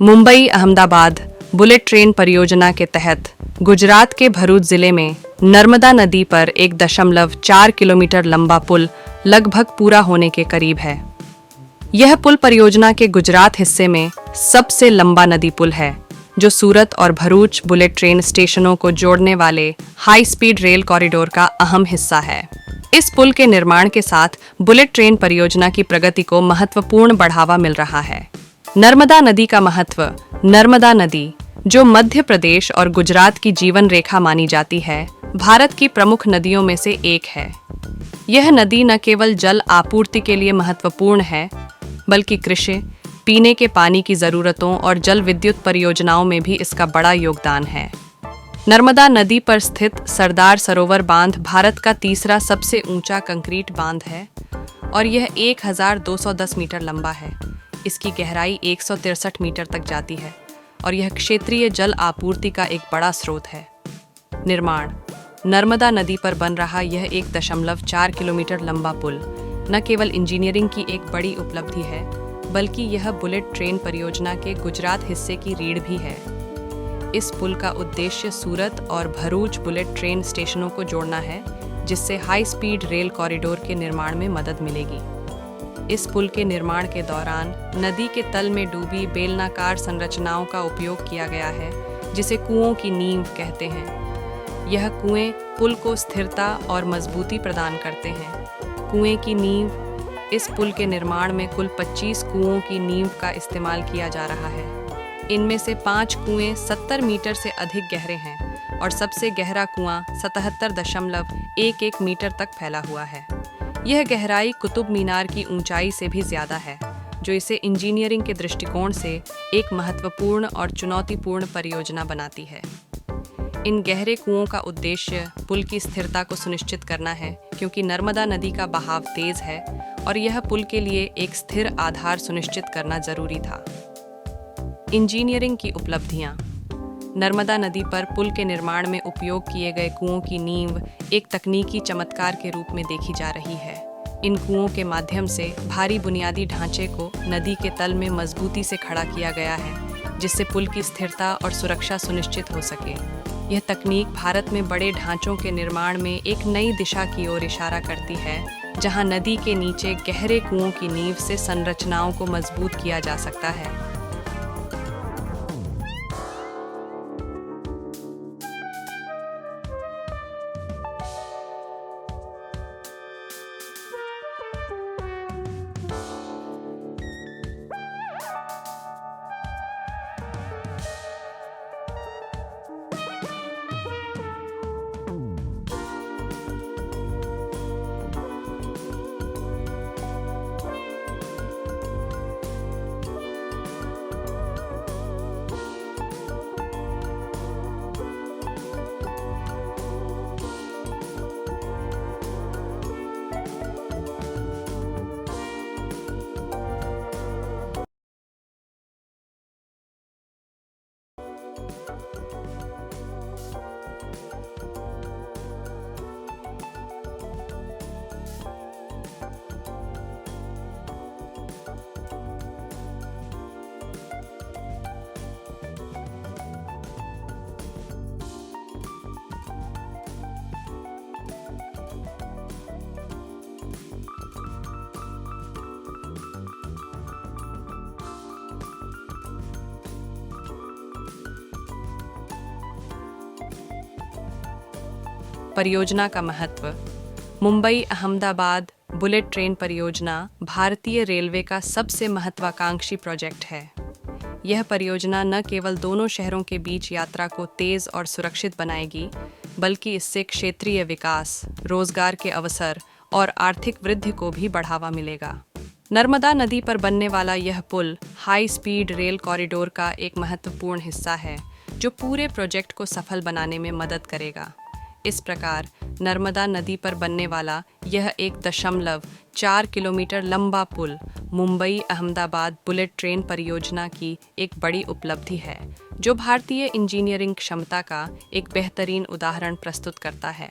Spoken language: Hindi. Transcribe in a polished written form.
मुंबई अहमदाबाद बुलेट ट्रेन परियोजना के तहत गुजरात के भरूच जिले में नर्मदा नदी पर 1.4 किलोमीटर लंबा पुल लगभग पूरा होने के करीब है। यह पुल परियोजना के गुजरात हिस्से में सबसे लंबा नदी पुल है, जो सूरत और भरूच बुलेट ट्रेन स्टेशनों को जोड़ने वाले हाई स्पीड रेल कॉरिडोर का अहम हिस्सा है। इस पुल के निर्माण के साथ बुलेट ट्रेन परियोजना की प्रगति को महत्वपूर्ण बढ़ावा मिल रहा है। नर्मदा नदी का महत्व। नर्मदा नदी, जो मध्य प्रदेश और गुजरात की जीवन रेखा मानी जाती है, भारत की प्रमुख नदियों में से एक है। यह नदी न केवल जल आपूर्ति के लिए महत्वपूर्ण है, बल्कि कृषि, पीने के पानी की जरूरतों और जल विद्युत परियोजनाओं में भी इसका बड़ा योगदान है। नर्मदा नदी पर स्थित सरदार सरोवर बांध भारत का तीसरा सबसे ऊंचा कंक्रीट बांध है और यह 1210 मीटर लंबा है। इसकी गहराई 163 मीटर तक जाती है और यह क्षेत्रीय जल आपूर्ति का एक बड़ा स्रोत है। निर्माण। नर्मदा नदी पर बन रहा यह 1.4 किलोमीटर लंबा पुल न केवल इंजीनियरिंग की एक बड़ी उपलब्धि है, बल्कि यह बुलेट ट्रेन परियोजना के गुजरात हिस्से की रीढ़ भी है। इस पुल का उद्देश्य सूरत और भरूच बुलेट ट्रेन स्टेशनों को जोड़ना है, जिससे हाई स्पीड रेल कॉरिडोर के निर्माण में मदद मिलेगी। इस पुल के निर्माण के दौरान नदी के तल में डूबी बेलनाकार संरचनाओं का उपयोग किया गया है, जिसे कुओं की नींव कहते हैं। यह कुएं पुल को स्थिरता और मजबूती प्रदान करते हैं। कुएं की नींव। इस पुल के निर्माण में कुल 25 कुओं की नींव का इस्तेमाल किया जा रहा है। इनमें से 5 कुएं 70 मीटर से अधिक गहरे हैं और सबसे गहरा कुआं 77.11 मीटर तक फैला हुआ है। यह गहराई कुतुब मीनार की ऊंचाई से भी ज्यादा है, जो इसे इंजीनियरिंग के दृष्टिकोण से एक महत्वपूर्ण और चुनौतीपूर्ण परियोजना बनाती है। इन गहरे कुओं का उद्देश्य पुल की स्थिरता को सुनिश्चित करना है, क्योंकि नर्मदा नदी का बहाव तेज है और यह पुल के लिए एक स्थिर आधार सुनिश्चित करना जरूरी था। इंजीनियरिंग की उपलब्धियां। नर्मदा नदी पर पुल के निर्माण में उपयोग किए गए कुओं की नींव एक तकनीकी चमत्कार के रूप में देखी जा रही है। इन कुओं के माध्यम से भारी बुनियादी ढांचे को नदी के तल में मजबूती से खड़ा किया गया है, जिससे पुल की स्थिरता और सुरक्षा सुनिश्चित हो सके। यह तकनीक भारत में बड़े ढांचों के निर्माण में एक नई दिशा की ओर इशारा करती है, जहां नदी के नीचे गहरे कुओं की नींव से संरचनाओं को मजबूत किया जा सकता है। परियोजना का महत्व। मुंबई अहमदाबाद बुलेट ट्रेन परियोजना भारतीय रेलवे का सबसे महत्वाकांक्षी प्रोजेक्ट है। यह परियोजना न केवल दोनों शहरों के बीच यात्रा को तेज और सुरक्षित बनाएगी, बल्कि इससे क्षेत्रीय विकास, रोजगार के अवसर और आर्थिक वृद्धि को भी बढ़ावा मिलेगा। नर्मदा नदी पर बनने वाला यह पुल हाई स्पीड रेल कॉरिडोर का एक महत्वपूर्ण हिस्सा है, जो पूरे प्रोजेक्ट को सफल बनाने में मदद करेगा। इस प्रकार नर्मदा नदी पर बनने वाला यह 1.4 किलोमीटर लंबा पुल मुंबई अहमदाबाद बुलेट ट्रेन परियोजना की एक बड़ी उपलब्धि है, जो भारतीय इंजीनियरिंग क्षमता का एक बेहतरीन उदाहरण प्रस्तुत करता है।